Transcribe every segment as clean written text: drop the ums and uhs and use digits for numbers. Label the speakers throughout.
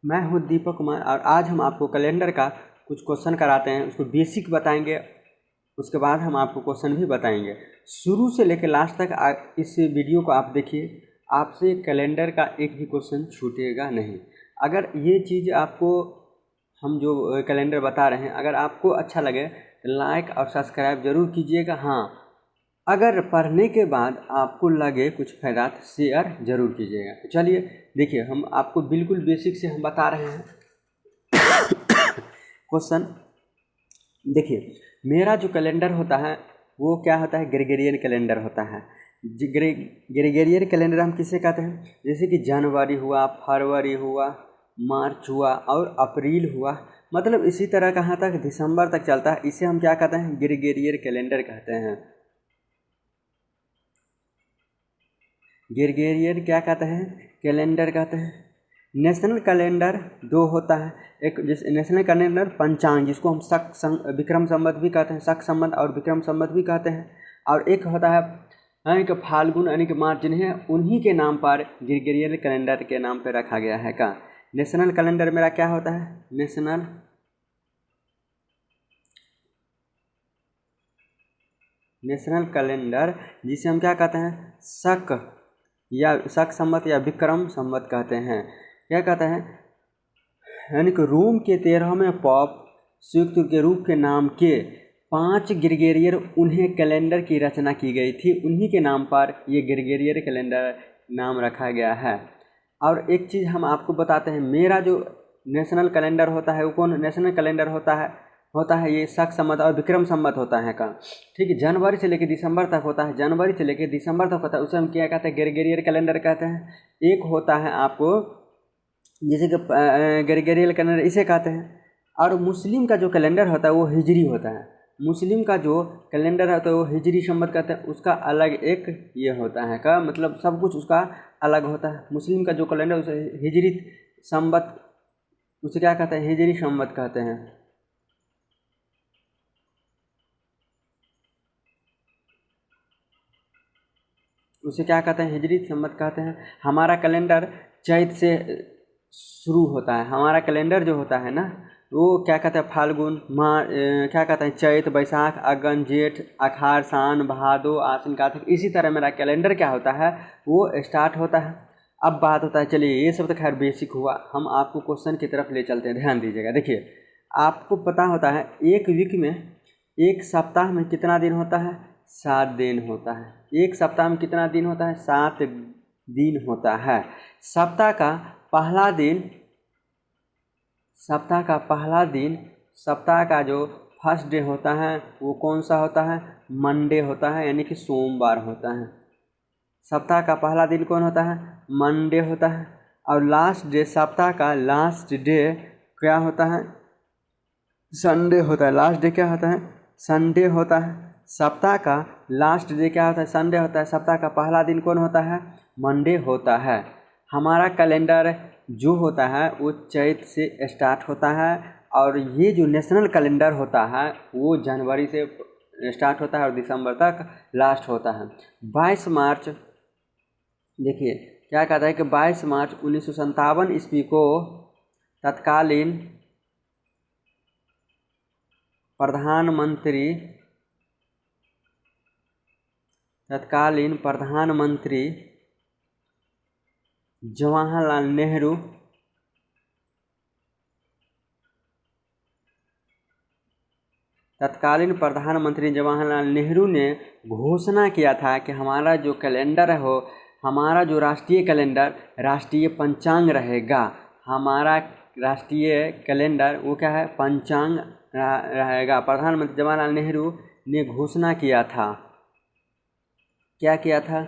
Speaker 1: मैं हूँ दीपक कुमार और आज हम आपको कैलेंडर का कुछ क्वेश्चन कराते हैं। उसको बेसिक बताएंगे, उसके बाद हम आपको क्वेश्चन भी बताएंगे। शुरू से लेकर लास्ट तक इस वीडियो को आप देखिए, आपसे कैलेंडर का एक भी क्वेश्चन छूटेगा नहीं। अगर ये चीज़ आपको हम जो कैलेंडर बता रहे हैं अगर आपको अच्छा लगे तो लाइक और सब्सक्राइब ज़रूर कीजिएगा। हाँ, अगर पढ़ने के बाद आपको लगे कुछ फ़ायदा तो शेयर ज़रूर कीजिएगा। तो चलिए देखिए, हम आपको बिल्कुल बेसिक से हम बता रहे हैं क्वेश्चन। देखिए, मेरा जो कैलेंडर होता है वो क्या होता है, ग्रेगोरियन कैलेंडर होता है। ग्रेगोरियन कैलेंडर हम किसे कहते हैं, जैसे कि जनवरी हुआ, फरवरी हुआ, मार्च हुआ और अप्रैल हुआ, मतलब इसी तरह कहाँ तक, दिसंबर तक चलता है। इसे हम क्या कहते हैं, ग्रेगोरियन कैलेंडर कहते हैं। ग्रेगोरियन क्या कहते हैं, कैलेंडर कहते हैं। नेशनल कैलेंडर दो होता है, एक जैसे नेशनल कैलेंडर पंचांग, जिसको हम विक्रम संवत भी कहते हैं, शक संवत और विक्रम संवत भी कहते हैं। और एक होता है यानी कि फाल्गुन यानी कि मार्च, जिन्हें उन्हीं के नाम पर ग्रेगोरियन कैलेंडर के नाम पर रखा गया है। का नेशनल कैलेंडर मेरा क्या होता है, नेशनल कैलेंडर जिसे हम क्या कहते हैं, शक संवत या विक्रम संवत कहते हैं। क्या कहते हैं, यानी कि रोम के 13वें पॉप संयुक्त के रूप के नाम के 5 ग्रेगोरियन उन्हें कैलेंडर की रचना की गई थी, उन्हीं के नाम पर ये ग्रेगोरियन कैलेंडर नाम रखा गया है। और एक चीज़ हम आपको बताते हैं, मेरा जो नेशनल कैलेंडर होता है वो कौन नेशनल कैलेंडर होता है ये शक संवत और विक्रम संवत होता है का। ठीक है, जनवरी से लेकर दिसंबर तक होता है, जनवरी से लेकर दिसंबर तक होता है, उसे हम क्या कहते हैं, ग्रेगोरियन कैलेंडर कहते हैं। एक होता है आपको जैसे कि ग्रेगोरियन कैलेंडर इसे कहते हैं। और मुस्लिम का जो कैलेंडर होता है वो हिजरी होता है। मुस्लिम का जो कैलेंडर होता है वो हिजरी संवत कहते हैं, उसका अलग एक ये होता है का, मतलब सब कुछ उसका अलग होता है। मुस्लिम का जो कैलेंडर उसे हिजरी संवत, उसे क्या कहते हैं, हिजरी संवत कहते हैं। उसे क्या कहते हैं, हिजरी संवत कहते हैं। हमारा कैलेंडर चैत से शुरू होता है। हमारा कैलेंडर जो होता है ना वो क्या कहते हैं, फाल्गुन, क्या कहते हैं, चैत, बैसाख, अगन, जेठ, आषाढ़, सावन, भादो, आश्विन, कार्तिक, इसी तरह मेरा कैलेंडर क्या होता है वो स्टार्ट होता है। अब बात होता है, चलिए ये सब तो खैर बेसिक हुआ, हम आपको क्वेश्चन की तरफ ले चलते हैं। ध्यान दीजिएगा। देखिए, आपको पता होता है एक वीक में, एक सप्ताह में कितना दिन होता है, 7 दिन होता है। एक सप्ताह में कितना दिन होता है, 7 दिन होता है। सप्ताह का पहला दिन, सप्ताह का जो फर्स्ट डे होता है वो कौन सा होता है, मंडे होता है, यानी कि सोमवार होता है। सप्ताह का पहला दिन कौन होता है, मंडे होता है। और लास्ट डे, सप्ताह का लास्ट डे क्या होता है, संडे होता है। लास्ट डे क्या होता है, संडे होता है। सप्ताह का लास्ट डे क्या होता है, संडे होता है। सप्ताह का पहला दिन कौन होता है, मंडे होता है। हमारा कैलेंडर जो होता है वो चैत से स्टार्ट होता है, और ये जो नेशनल कैलेंडर होता है वो जनवरी से स्टार्ट होता है और दिसंबर तक लास्ट होता है। 22 मार्च, देखिए क्या कहता है कि 22 मार्च 1957 ईस्वी को तत्कालीन प्रधानमंत्री जवाहरलाल नेहरू ने घोषणा किया था कि हमारा जो कैलेंडर है हो, हमारा जो राष्ट्रीय कैलेंडर राष्ट्रीय पंचांग रहेगा। हमारा राष्ट्रीय कैलेंडर वो क्या है, पंचांग रहेगा। प्रधानमंत्री जवाहरलाल नेहरू ने घोषणा किया था, क्या किया था,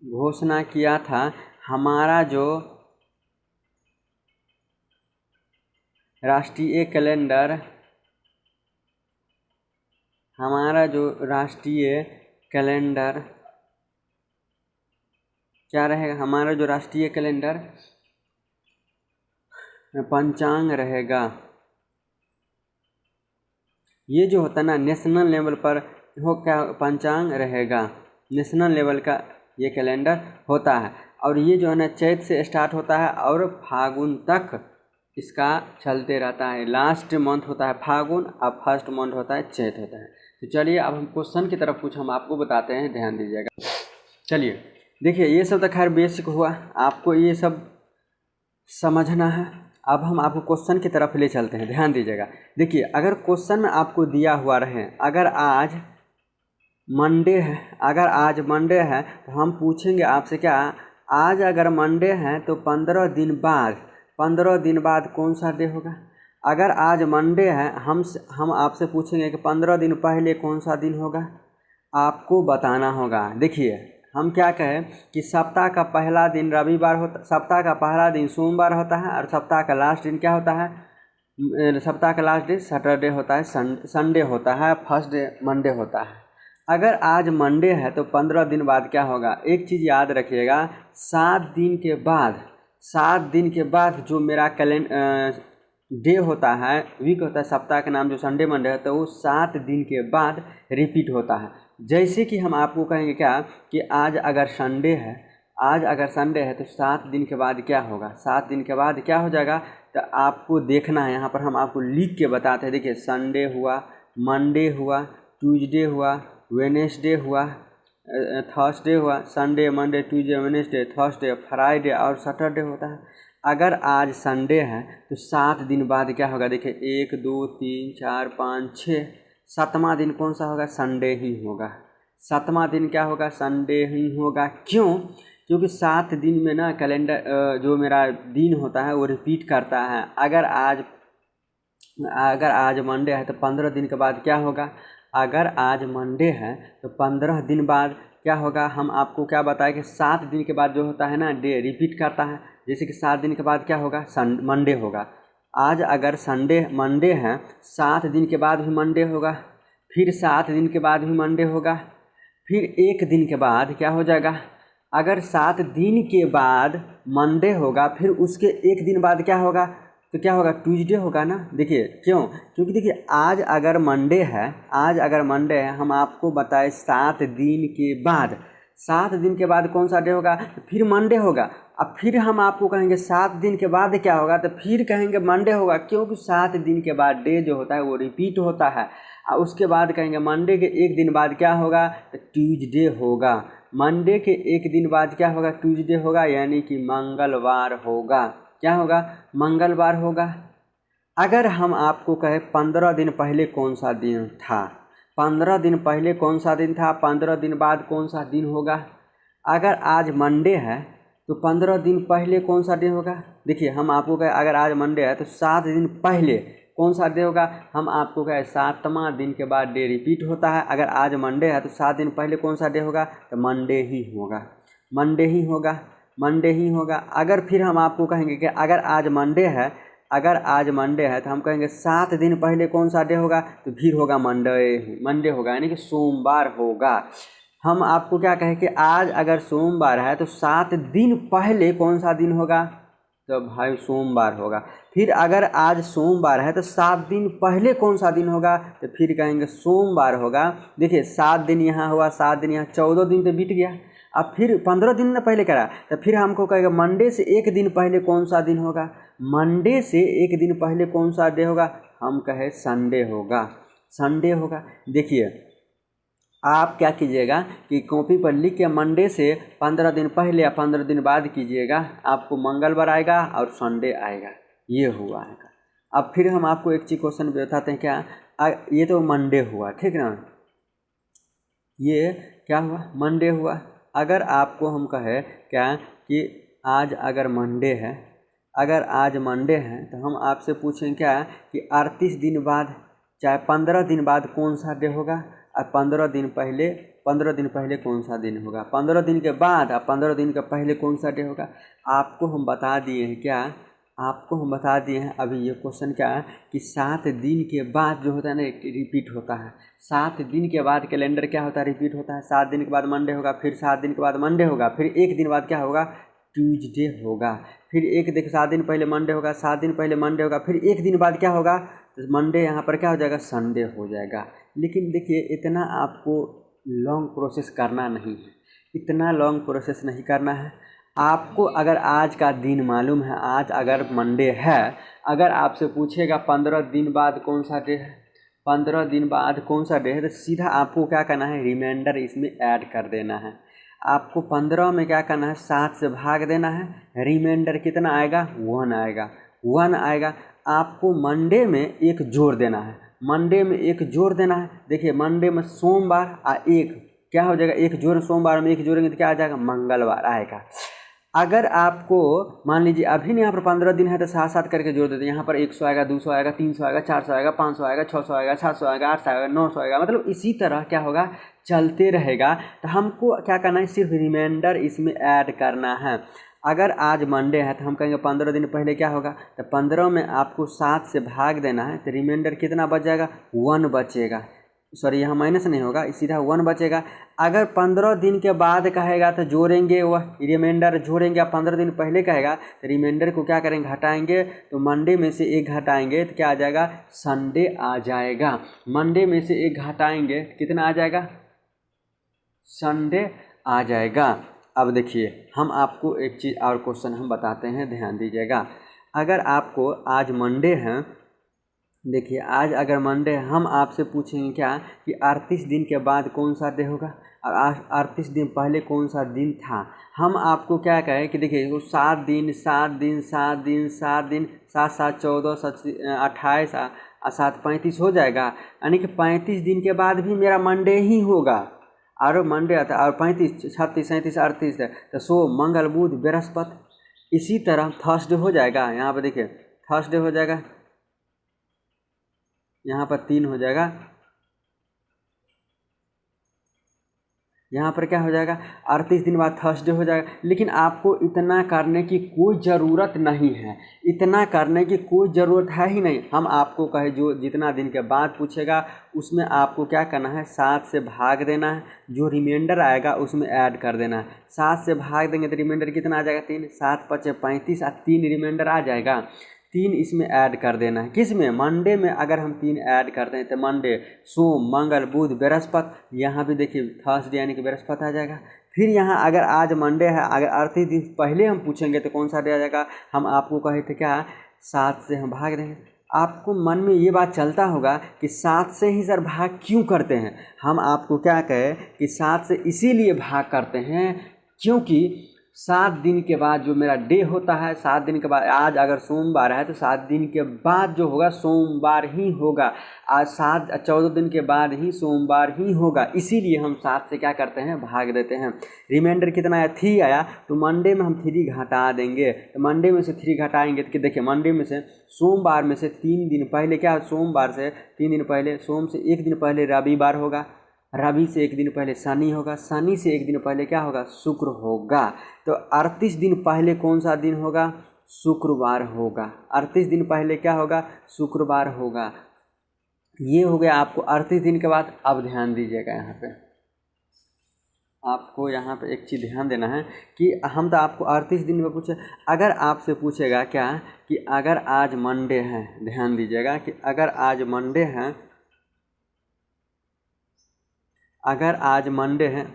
Speaker 1: घोषणा किया था, हमारा जो राष्ट्रीय कैलेंडर क्या रहेगा, हमारा जो राष्ट्रीय कैलेंडर पंचांग रहेगा। ये जो होता है ना नेशनल लेवल पर हो क्या पंचांग रहेगा, नेशनल लेवल का ये कैलेंडर होता है। और ये जो है ना चैत से स्टार्ट होता है और फागुन तक इसका चलते रहता है। लास्ट मंथ होता है फागुन, अब फर्स्ट मंथ होता है चैत होता है। तो चलिए अब हम क्वेश्चन की तरफ कुछ हम आपको बताते हैं, ध्यान दीजिएगा। चलिए देखिए, ये सब तो खैर बेसिक हुआ, आपको ये सब समझना है। अब हम आपको क्वेश्चन की तरफ ले चलते हैं, ध्यान दीजिएगा। देखिए, अगर क्वेश्चन में आपको दिया हुआ रहे अगर आज मंडे है तो हम पूछेंगे आपसे क्या, आज अगर मंडे है तो 15 दिन बाद कौन सा डे होगा। अगर आज मंडे है हम आपसे पूछेंगे कि 15 दिन पहले कौन सा दिन होगा, आपको बताना होगा। देखिए, हम क्या कहें कि सप्ताह का पहला दिन रविवार होता, सप्ताह का पहला दिन सोमवार होता है और सप्ताह का लास्ट दिन क्या होता है, सप्ताह का लास्ट डे सैटरडे होता है, संडे होता है, फर्स्ट डे मंडे होता है। अगर आज मंडे है तो 15 दिन बाद क्या होगा, एक चीज़ याद रखिएगा, 7 दिन के बाद जो मेरा डे होता है, वीक होता है, सप्ताह का नाम जो संडे मंडे है, तो वो 7 दिन के बाद रिपीट होता है। जैसे कि हम आपको कहेंगे क्या कि आज अगर संडे है तो 7 दिन के बाद क्या होगा, 7 दिन के बाद क्या हो जाएगा, तो आपको देखना है। यहाँ पर हम आपको लिख के बताते हैं। देखिए, संडे हुआ, मंडे हुआ, ट्यूसडे हुआ, वेडनेसडे हुआ, थर्सडे हुआ, Sunday Monday Tuesday Wednesday Thursday Friday और सैटरडे होता है। अगर आज संडे है तो 7 दिन बाद क्या होगा, देखिए 1 2 3 4 5 6, 7वां दिन कौन सा होगा, संडे ही होगा। 7वां दिन क्या होगा, संडे ही होगा। क्यों? क्योंकि 7 दिन में ना कैलेंडर जो मेरा दिन होता है वो रिपीट करता है। अगर आज मंडे है तो 15 दिन के बाद क्या होगा, अगर आज मंडे है तो 15 दिन बाद क्या होगा, हम आपको क्या बताएं कि 7 दिन के बाद जो होता है ना डे रिपीट करता है। जैसे कि 7 दिन के बाद क्या होगा, मंडे होगा। आज अगर मंडे है, 7 दिन के बाद भी मंडे होगा, फिर 7 दिन के बाद भी मंडे होगा, फिर 1 दिन के बाद क्या हो जाएगा, अगर 7 दिन के बाद मंडे होगा, फिर उसके 1 दिन बाद क्या होगा, तो क्या होगा, ट्यूसडे होगा ना। देखिए क्यों, क्योंकि देखिए आज अगर मंडे है हम आपको बताए 7 दिन के बाद, 7 दिन के बाद कौन सा डे होगा, तो फिर मंडे होगा। अब फिर हम आपको कहेंगे 7 दिन के बाद क्या होगा, तो फिर कहेंगे मंडे होगा, क्योंकि 7 दिन के बाद डे जो होता है वो रिपीट होता है। और उसके बाद कहेंगे मंडे के 1 दिन बाद क्या होगा, तो ट्यूसडे होगा। मंडे के 1 दिन बाद क्या होगा, ट्यूसडे होगा, यानी कि मंगलवार होगा। क्या होगा, मंगलवार होगा। अगर हम आपको कहे 15 दिन पहले कौन सा दिन था, 15 दिन पहले कौन सा दिन था, 15 दिन बाद कौन सा दिन होगा। अगर आज मंडे है तो 15 दिन पहले कौन सा डे होगा। देखिए, हम आपको कहे अगर आज मंडे है तो 7 दिन पहले कौन सा डे होगा, हम आपको कहे 7वां दिन के बाद डे रिपीट होता है। अगर आज मंडे है तो 7 दिन पहले कौन सा डे होगा, तो मंडे ही होगा। अगर फिर हम आपको कहेंगे कि अगर आज मंडे है तो हम कहेंगे 7 दिन पहले कौन सा डे होगा, तो फिर होगा मंडे होगा, यानी कि सोमवार होगा। हम आपको क्या कहें कि आज अगर सोमवार है तो 7 दिन पहले कौन सा दिन होगा, तो भाई सोमवार होगा। फिर अगर आज सोमवार है तो 7 दिन पहले कौन सा दिन होगा, तो फिर कहेंगे सोमवार होगा। देखिए 7 दिन यहाँ हुआ, 7 दिन यहाँ, 14 दिन तो बीत गया। अब फिर 15 दिन ने पहले करा, तो फिर हमको कहेगा मंडे से 1 दिन पहले कौन सा दिन होगा, मंडे से 1 दिन पहले कौन सा डे होगा, हम कहे संडे होगा। देखिए, आप क्या कीजिएगा कि कॉपी पर लिख के मंडे से 15 दिन पहले या 15 दिन बाद कीजिएगा, आपको मंगलवार आएगा और संडे आएगा। ये हुआ है। अब फिर हम आपको एक चीज क्वेश्चन बताते हैं। क्या, ये तो मंडे हुआ, ठीक ना, ये क्या हुआ, मंडे हुआ। अगर आपको हम कहे क्या कि आज अगर आज मंडे है तो हम आपसे पूछें क्या कि 38 दिन बाद चाहे 15 दिन बाद कौन सा डे होगा, और 15 दिन पहले कौन सा दिन होगा, 15 दिन के बाद और 15 दिन के पहले कौन सा डे होगा। आपको हम बता दिए हैं क्या, आपको हम बता दिए हैं अभी ये क्वेश्चन क्या है कि 7 दिन के बाद जो होता है ना रिपीट होता है। 7 दिन के बाद कैलेंडर क्या होता है, रिपीट होता है। 7 दिन के बाद मंडे होगा, फिर 7 दिन के बाद मंडे होगा, फिर 1 दिन बाद क्या होगा, ट्यूसडे होगा, फिर 7 दिन पहले मंडे होगा, 7 दिन पहले मंडे होगा, फिर 1 दिन बाद क्या होगा, तो मंडे यहाँ पर क्या हो जाएगा, संडे हो जाएगा। लेकिन देखिए इतना आपको लॉन्ग प्रोसेस करना नहीं है, आपको अगर आज का दिन मालूम है, आज अगर मंडे है, अगर आपसे पूछेगा 15 दिन बाद कौन सा डे है, 15 दिन बाद कौन सा डे है, तो सीधा आपको क्या करना है, रिमाइंडर इसमें ऐड कर देना है। आपको 15 में क्या करना है, 7 से भाग देना है, रिमाइंडर कितना आएगा, 1 आएगा, 1 आएगा। आपको मंडे में एक जोड़ देना है, मंडे में एक जोड़ देना है। देखिए मंडे में सोमवार एक क्या हो जाएगा, एक जोड़, सोमवार में एक जोड़ेंगे तो क्या आ जाएगा, मंगलवार आएगा। अगर आपको मान लीजिए अभी यहाँ पर 15 दिन है तो 7-7 करके जोड़ देते हैं, यहाँ पर 100 आएगा, 200 आएगा, 300 आएगा, 400 आएगा, 500 आएगा, 600 आएगा, 700 आएगा, 800 आएगा, 900 आएगा, मतलब इसी तरह क्या होगा, चलते रहेगा। तो हमको क्या करना है, सिर्फ रिमाइंडर इसमें ऐड करना है। अगर आज मंडे है तो हम कहेंगे 15 दिन पहले क्या होगा, तो 15 में आपको 7 से भाग देना है, तो रिमाइंडर कितना बच जाएगा, 1 बचेगा। सॉरी यहाँ माइनस नहीं होगा, सीधा 1 बचेगा। अगर 15 दिन के बाद कहेगा तो जोड़ेंगे, वह रिमाइंडर जोड़ेंगे। अब 15 दिन पहले कहेगा तो रिमाइंडर को क्या करेंगे, घटाएंगे। तो मंडे में से एक घटाएंगे तो क्या आ जाएगा, संडे आ जाएगा। मंडे में से एक घटाएंगे कितना आ जाएगा, संडे आ जाएगा। अब देखिए हम आपको एक चीज़ और क्वेश्चन हम बताते हैं, ध्यान दीजिएगा। अगर आपको आज मंडे है, देखिए आज अगर मंडे है, हम आपसे पूछेंगे क्या कि 38 दिन के बाद कौन सा डे होगा, और 38 दिन पहले कौन सा दिन था। हम आपको क्या कहें कि देखिए वो 7 दिन 7 दिन 7 दिन 7 दिन 7 7 14 28 और 7 35 हो जाएगा। यानी कि 35 दिन के बाद भी मेरा मंडे ही होगा, और मंडे आता है, और 35 36 37 38 है, तो सोम मंगल बुध बृहस्पति। इसी तरह थर्सडे हो जाएगा, यहाँ पर देखिए थर्सडे हो जाएगा, यहाँ पर 3 हो जाएगा, यहाँ पर क्या हो जाएगा, 38 दिन बाद थर्सडे हो जाएगा। लेकिन आपको इतना करने की कोई ज़रूरत नहीं है, इतना करने की कोई ज़रूरत है ही नहीं। हम आपको कहे जो जितना दिन के बाद पूछेगा उसमें आपको क्या करना है, 7 से भाग देना है, जो रिमाइंडर आएगा उसमें ऐड कर देना है। 7 से भाग देंगे तो रिमाइंडर कितना आ जाएगा, 3, 7 5 35 और 3 रिमाइंडर आ जाएगा। 3 इसमें ऐड कर देना है, किस में, मंडे में। अगर हम 3 ऐड करते हैं तो मंडे सोम मंगल बुध बृहस्पति, यहाँ भी देखिए थर्सडे यानी कि बृहस्पति आ जाएगा। फिर यहाँ अगर आज मंडे है, अगर 38 दिन पहले हम पूछेंगे तो कौन सा डे आ जाएगा, हम आपको कहे थे क्या, 7 से हम भाग देंगे। आपको मन में ये बात चलता होगा कि 7 से ही सर भाग क्यों करते हैं। हम आपको क्या कहें कि 7 से इसीलिए भाग करते हैं क्योंकि 7 दिन के बाद जो मेरा डे होता है, 7 दिन के बाद, आज अगर सोमवार है तो 7 दिन के बाद जो होगा सोमवार ही होगा, आज 14 दिन के बाद ही सोमवार ही होगा। इसीलिए हम 7 से क्या करते हैं, भाग देते हैं। रिमाइंडर कितना आया, 3 आया, तो मंडे में हम 3 घटा देंगे। तो मंडे में से 3 घटाएंगे तो देखिए मंडे में से सोमवार में से 3 दिन पहले क्या, सोमवार से 3 दिन पहले, सोम से 1 दिन पहले रविवार होगा, रवि से 1 दिन पहले शनि होगा, शनि से 1 दिन पहले क्या होगा, शुक्र होगा। तो 38 दिन पहले कौन सा दिन होगा, शुक्रवार होगा। 38 दिन पहले क्या होगा, शुक्रवार होगा। ये हो गया आपको 38 दिन के बाद। अब ध्यान दीजिएगा, यहाँ पे आपको यहाँ पे एक चीज़ ध्यान देना है कि हम तो आपको 38 दिन में पूछे, अगर आपसे पूछेगा क्या कि अगर आज मंडे है, ध्यान दीजिएगा कि अगर आज मंडे है, अगर आज मंडे है,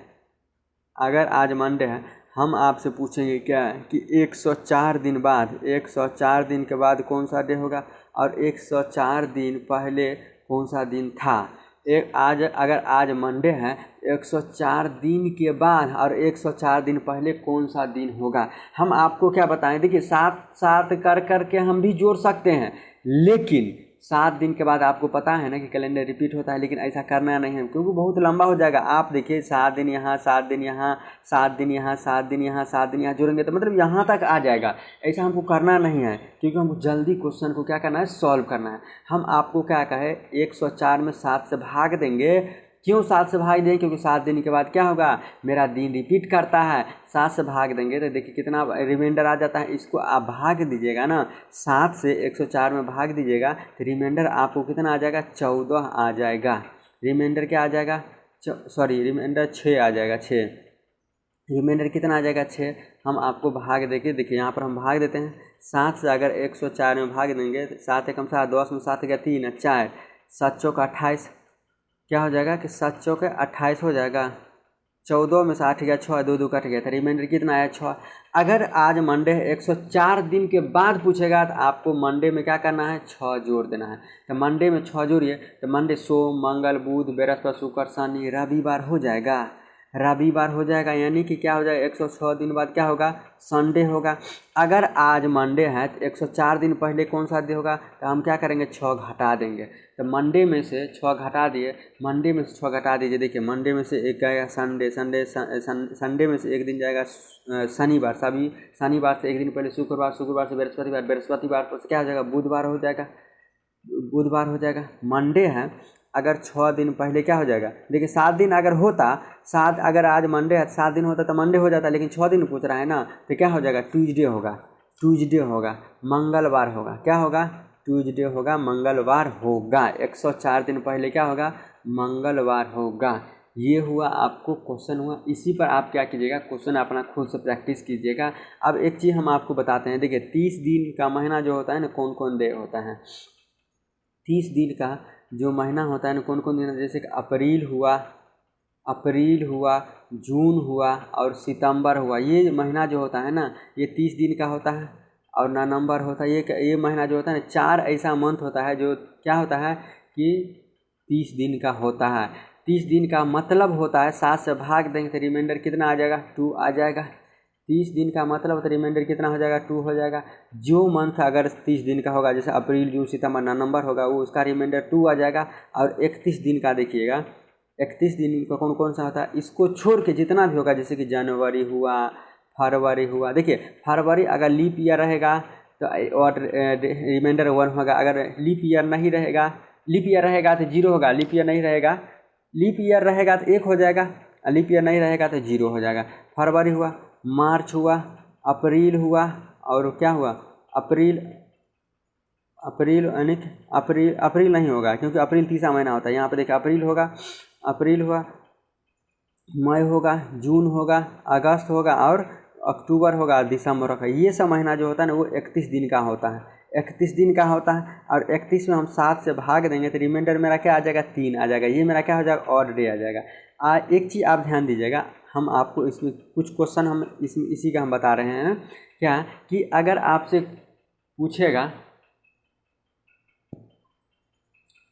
Speaker 1: अगर आज मंडे है, हम आपसे पूछेंगे क्या कि 104 दिन बाद, 104 दिन के बाद कौन सा डे होगा, और 104 दिन पहले कौन सा दिन था। आज अगर आज मंडे है, 104 दिन के बाद और 104 दिन पहले कौन सा दिन होगा। हम आपको क्या बताएं, देखिए 7 कर के हम भी जोड़ सकते हैं, लेकिन 7 दिन के बाद आपको पता है ना कि कैलेंडर रिपीट होता है, लेकिन ऐसा करना नहीं है क्योंकि बहुत लंबा हो जाएगा। आप देखिए 7 दिन यहाँ, 7 दिन यहाँ, 7 दिन यहाँ, 7 दिन यहाँ, 7 दिन यहाँ जोड़ेंगे तो मतलब यहाँ तक आ जाएगा। ऐसा हमको करना नहीं है क्योंकि हमको जल्दी क्वेश्चन को क्या करना है, सॉल्व करना है। हम आपको क्या कहे, 104 में 7 से भाग देंगे। क्यों 7 से भाग देंगे, क्योंकि 7 दिन के बाद क्या होगा, मेरा दिन रिपीट करता है। 7 से भाग देंगे तो देखिए कितना रिमाइंडर आ जाता है। इसको आप भाग दीजिएगा ना, 7 से 104 में भाग दीजिएगा तो रिमाइंडर आपको कितना आ जाएगा, 14 आ जाएगा। रिमाइंडर क्या आ जाएगा, सॉरी रिमाइंडर 6 आ जाएगा, 6। रिमाइंडर कितना आ जाएगा, 6। हम आपको भाग देके देखिए यहाँ पर हम भाग देते हैं। 7 से अगर 104 में भाग देंगे, 7 एकम 7, 10 में 7 गया 3, 4, 7 चौक 28, क्या हो जाएगा कि 7 चौक 28 हो जाएगा। 14 में से 8 गया 6, 2 2 कट गया था, रिमाइंडर कितना आया 6। अगर आज मंडे है 104 दिन के बाद पूछेगा तो आपको मंडे में क्या करना है, 6 जोड़ देना है। तो मंडे में 6 जोड़िए तो मंडे सोम मंगल बुध बृहस्पति शुक्र शनि रविवार हो जाएगा, रविवार हो जाएगा। यानी कि क्या हो जाएगा, 106 दिन बाद क्या होगा, संडे होगा। अगर आज मंडे है तो 104 दिन पहले कौन सा दिन होगा, तो हम क्या करेंगे 6 घटा देंगे। तो मंडे में से 6 घटा दिए, मंडे में से 6 घटा दीजिए। देखिए मंडे में से एक जाएगा संडे, संडे में से एक दिन जाएगा शनिवार, सभी शनिवार से एक दिन पहले शुक्रवार, शुक्रवार से बृहस्पतिवार, बृहस्पतिवार पर से क्या हो जाएगा, बुधवार हो जाएगा, बुधवार हो जाएगा। मंडे है अगर 6 दिन पहले क्या हो जाएगा, देखिए 7 दिन अगर होता, 7 अगर आज मंडे है 7 दिन होता तो मंडे हो जाता, लेकिन 6 दिन पूछ रहा है ना, तो क्या हो जाएगा, ट्यूसडे होगा, ट्यूसडे होगा, मंगलवार होगा, क्या होगा, ट्यूसडे होगा, मंगलवार होगा। 104 दिन पहले क्या होगा, मंगलवार होगा। ये हुआ आपको क्वेश्चन हुआ। इसी पर आप क्या कीजिएगा, क्वेश्चन अपना खुद से प्रैक्टिस कीजिएगा। अब एक चीज़ हम आपको बताते हैं, देखिए 30 दिन का महीना जो होता है ना, कौन कौन डे होता है, 30 दिन का जो महीना होता है ना, कौन कौन दिन, जैसे कि अप्रैल हुआ, अप्रैल हुआ, जून हुआ और सितंबर हुआ। ये महीना जो होता है ना, ये 30 दिन का होता है। और नवंबर होता है, ये महीना जो होता है ना, 4 ऐसा मंथ होता है जो क्या होता है कि 30 दिन का होता है। 30 दिन का मतलब होता है 7 से भाग देंगे तो रिमाइंडर कितना आ जाएगा, 2 आ जाएगा। 30 दिन का मतलब तो रिमाइंडर कितना हो जाएगा, 2 हो जाएगा। जो मंथ अगर 30 दिन का होगा, जैसे अप्रैल जून सितंबर नवंबर होगा, वो उसका रिमाइंडर 2 आ जाएगा। और 31 दिन का देखिएगा, 31 दिन का कौन कौन सा होता है, इसको छोड़ के जितना भी होगा, जैसे कि जनवरी हुआ, फरवरी हुआ। देखिए फरवरी अगर लीप ईयर रहेगा तो और रिमाइंडर 1 होगा। अगर लीप ईयर नहीं रहेगा, लीप ईयर रहेगा तो 0 होगा, लीप ईयर नहीं रहेगा, लीप ईयर रहेगा तो 1 हो जाएगा, लीप ईयर नहीं रहेगा तो 0 हो जाएगा। फरवरी हुआ, मार्च हुआ, अप्रैल हुआ, और क्या हुआ, अप्रैल, अप्रैल यानी अप्रैल नहीं होगा क्योंकि अप्रैल तीसरा महीना होता है। यहाँ पे देखिए अप्रैल होगा, अप्रैल हुआ, मई होगा, जून होगा, अगस्त होगा और अक्टूबर होगा, दिसंबर होगा। ये सब महीना जो होता है ना, वो 31 दिन का होता है, 31 दिन का होता है। और 31 में हम 7 से भाग देंगे तो रिमाइंडर मेरा क्या आ जाएगा, 3 आ जाएगा। ये मेरा क्या हो जाएगा, ऑड डे आ जाएगा। एक चीज़ आप ध्यान दीजिएगा, हम आपको इसमें कुछ क्वेश्चन हम इसमें इसी का हम बता रहे हैं क्या, कि अगर आपसे पूछेगा,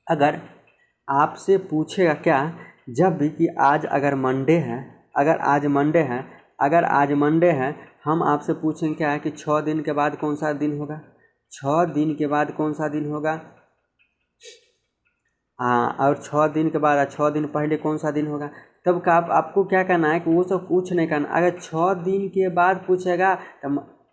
Speaker 1: अगर आपसे पूछेगा क्या, जब भी कि आज अगर मंडे है, अगर आज मंडे है, अगर आज मंडे है, हम आपसे पूछेंगे क्या है कि 6 दिन के बाद कौन सा दिन होगा, 6 दिन के बाद कौन सा दिन होगा, हाँ, और 6 दिन के बाद 6 दिन पहले कौन सा दिन होगा। तब का आपको क्या करना है कि वो सब कुछ नहीं करना। अगर 6 दिन के बाद पूछेगा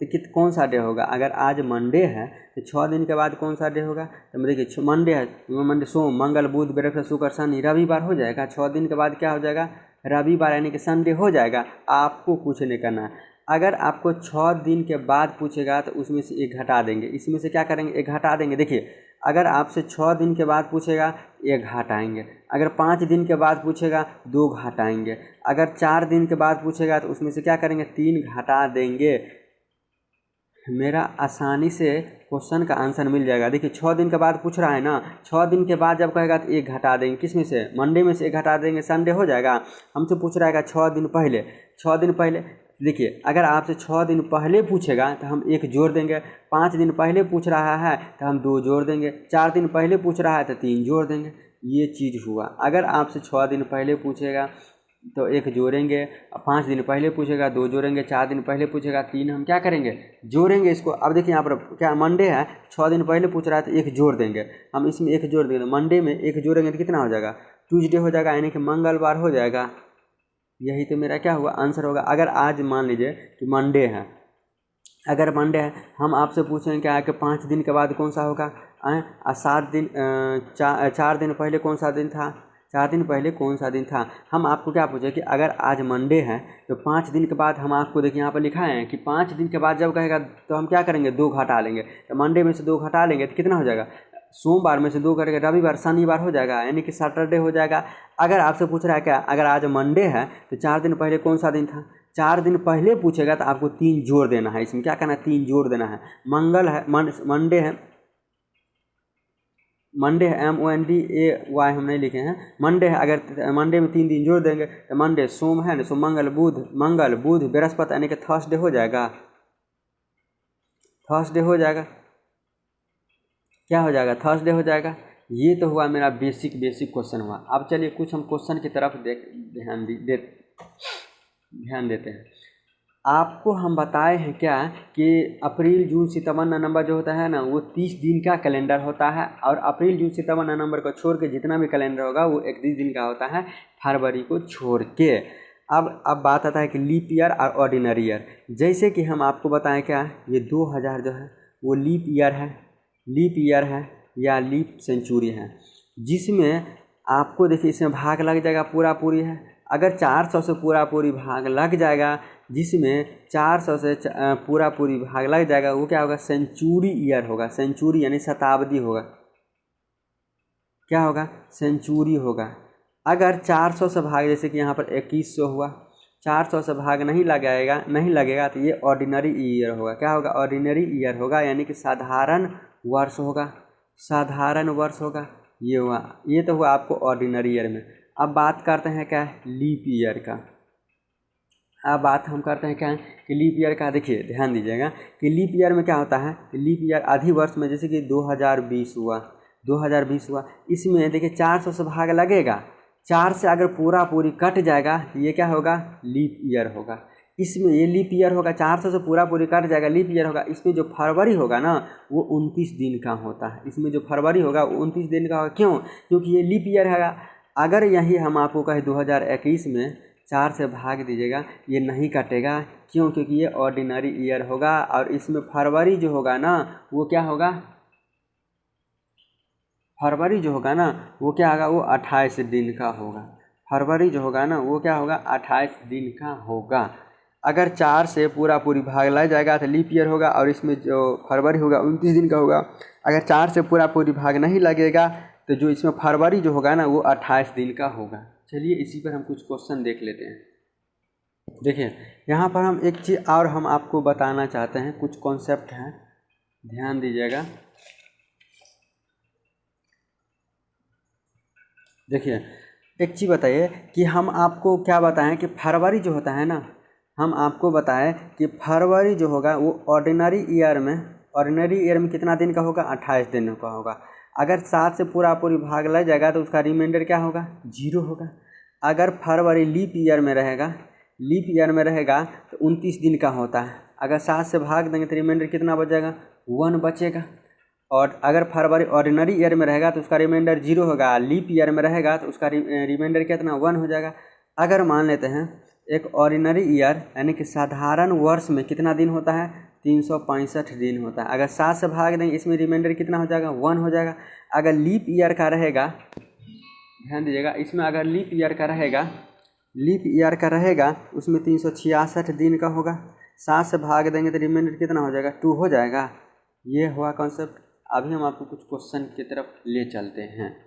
Speaker 1: तो कौन सा डे होगा, अगर आज मंडे है तो 6 दिन के बाद कौन सा डे होगा। तो देखिए मंडे है, मंडे सोम मंगल बुध बृहस्पति शुक्र शनि रविवार हो जाएगा। 6 दिन के बाद क्या हो जाएगा, रविवार यानी कि संडे हो जाएगा। आपको कुछ नहीं करना है। अगर आपको 6 दिन के बाद पूछेगा तो उसमें से 1 घटा देंगे, इसमें से क्या करेंगे, 1 घटा देंगे। देखिए अगर आपसे 6 दिन के बाद पूछेगा 1 घटाएंगे, अगर 5 दिन के बाद पूछेगा 2 घटाएंगे, अगर 4 दिन के बाद पूछेगा तो उसमें से क्या करेंगे, 3 घटा देंगे। मेरा आसानी से क्वेश्चन का आंसर मिल जाएगा। देखिए 6 दिन के बाद पूछ रहा है ना, 6 दिन के बाद जब कहेगा तो 1 घटा देंगे, किस में से, मंडे में से 1 घटा देंगे, संडे हो जाएगा। हमसे पूछ रहा है 6 दिन पहले, 6 दिन पहले। देखिए अगर आपसे 6 दिन पहले पूछेगा तो हम 1 जोड़ देंगे, 5 दिन पहले पूछ रहा है तो हम 2 जोड़ देंगे, 4 दिन पहले पूछ रहा है तो 3 जोड़ देंगे। ये चीज़ हुआ। अगर आपसे 6 दिन पहले पूछेगा तो 1 जोड़ेंगे, 5 दिन पहले पूछेगा 2 जोड़ेंगे, 4 दिन पहले पूछेगा 3 हम क्या करेंगे, जोड़ेंगे इसको। अब देखिए यहाँ पर क्या मंडे है, 6 दिन पहले पूछ रहा है तो 1 जोड़ देंगे, हम इसमें 1 जोड़ देंगे। मंडे में 1 जोड़ेंगे तो कितना हो जाएगा, ट्यूसडे हो जाएगा, यानी कि मंगलवार हो जाएगा। यही तो मेरा क्या हुआ, आंसर होगा। अगर आज मान लीजिए कि मंडे है, अगर मंडे है, हम आपसे पूछेंगे क्या है कि 5 दिन के बाद कौन सा होगा, 7 दिन 4 दिन पहले कौन सा दिन था, 4 दिन पहले कौन सा दिन था। हम आपको क्या पूछे कि अगर आज मंडे है तो 5 दिन के बाद हम आपको देखिए यहाँ पर लिखा है कि 5 दिन के बाद जब कहेगा तो हम क्या करेंगे, 2 घटा लेंगे। तो मंडे में से 2 घटा लेंगे तो कितना हो जाएगा, सोमवार में से 2 करेंगे, रविवार शनिवार हो जाएगा, यानी कि सैटरडे हो जाएगा। अगर आपसे पूछ रहा है क्या, अगर आज मंडे है तो 4 दिन पहले कौन सा दिन था, 4 दिन पहले पूछेगा तो आपको 3 जोड़ देना है। इसमें क्या करना है, 3 जोड़ देना है। मंगल है, मंडे है, मंडे है, MONDAY हम नहीं लिखे हैं, मंडे है। अगर मंडे में 3 दिन जोड़ देंगे तो मंडे सोम है ना, सो मंगल बुध बृहस्पति, यानी कि थर्सडे हो जाएगा, थर्सडे हो जाएगा, क्या हो जाएगा, थर्सडे हो जाएगा। ये तो हुआ मेरा बेसिक क्वेश्चन हुआ। अब चलिए कुछ हम क्वेश्चन की तरफ ध्यान देते हैं। आपको हम बताए हैं क्या कि अप्रैल जून सितंबर नवंबर जो होता है ना, वो 30 दिन का कैलेंडर होता है, और अप्रैल जून सितंबर नवंबर को छोड़ के जितना भी कैलेंडर होगा वो 31 दिन का होता है, फरवरी को छोड़ के। अब बात आता है कि लीप ईयर और ऑर्डिनरी ईयर। जैसे कि हम आपको बताएं क्या, ये 2000 जो है वो लीप ईयर है या लीप सेंचुरी है, जिसमें आपको देखिए इसमें भाग लग जाएगा पूरा पूरी है। अगर 400 से पूरा पूरी भाग लग जाएगा, जिसमें 400 से पूरा पूरी भाग लग जाएगा, वो क्या होगा, सेंचुरी ईयर होगा। सेंचुरी यानी शताब्दी होगा, क्या होगा, सेंचुरी होगा। अगर 400 से भाग, जैसे कि यहाँ पर 2100 हुआ, 400 से भाग नहीं लगेगा तो ये ऑर्डिनरी ईयर होगा। क्या होगा, ऑर्डिनरी ईयर होगा, यानी कि साधारण वर्ष होगा। ये हुआ, ये तो हुआ आपको ऑर्डिनरी ईयर में। अब बात करते हैं क्या, लीप ईयर का। अब बात हम करते हैं क्या है कि लीप ईयर का, देखिए ध्यान दीजिएगा कि लीप ईयर में क्या होता है। लीप ईयर आधी वर्ष में, जैसे कि 2020 हुआ, इसमें देखिए 400 से भाग लगेगा, 4 से अगर पूरा पूरी कट जाएगा तो ये क्या होगा, लीप ईयर होगा। इसमें ये लीप ईयर होगा, 400 से पूरा पूरी कट जाएगा, लीप ईयर होगा। इसमें जो फरवरी होगा ना वो 29 दिन का होता है। इसमें जो फरवरी होगा वो 29 दिन का होगा। क्यों, क्योंकि ये लीप ईयर है। अगर यही हम आपको कहें 2021 में 4 से भाग दीजिएगा, ये नहीं कटेगा। क्यों, क्योंकि ये ऑर्डिनरी ईयर होगा, और इसमें फरवरी जो होगा ना वो क्या होगा, फरवरी जो होगा ना वो क्या होगा, वो 28 दिन का होगा। फरवरी जो होगा ना वो क्या होगा, 28 दिन का होगा। अगर 4 से पूरा पूरी भाग लग जाएगा तो लीप ईयर होगा, और इसमें जो फरवरी होगा 29 दिन का होगा। अगर 4 से पूरा पूरी भाग नहीं लगेगा तो जो इसमें फरवरी जो होगा ना वो 28 दिन का होगा। चलिए इसी पर हम कुछ क्वेश्चन देख लेते हैं। देखिए यहाँ पर हम एक चीज़ और हम आपको बताना चाहते हैं, कुछ कॉन्सेप्ट हैं, ध्यान दीजिएगा। देखिए एक चीज़ बताइए कि हम आपको क्या बताएं कि फरवरी जो होता है ना, हम आपको बताएं कि फरवरी जो होगा वो ऑर्डिनरी ईयर में कितना दिन का होगा, 28 दिन का होगा। अगर 7 से पूरा पूरी भाग लग जाएगा तो उसका रिमाइंडर क्या होगा, 0 होगा। अगर फरवरी लीप ईयर में रहेगा तो 29 दिन का होता है। अगर 7 से भाग देंगे तो रिमाइंडर कितना बचेगा, 1 बचेगा। और अगर फरवरी ऑर्डिनरी ईयर में रहेगा तो उसका रिमाइंडर 0 होगा, लीप ईयर में रहेगा तो उसका रिमाइंडर कितना, 1 हो जाएगा। अगर मान लेते हैं एक ऑर्डिनरी ईयर यानी कि साधारण वर्ष में कितना दिन होता है, 365 दिन होता है। अगर 7 से भाग देंगे इसमें रिमाइंडर कितना हो जाएगा, 1 हो जाएगा। अगर लीप ईयर का रहेगा, ध्यान दीजिएगा, इसमें अगर लीप ईयर का रहेगा उसमें 366 दिन का होगा। 7 से भाग देंगे तो रिमाइंडर कितना हो जाएगा, 2 हो जाएगा। ये हुआ कॉन्सेप्ट। अभी हम आपको कुछ क्वेश्चन की तरफ ले चलते हैं।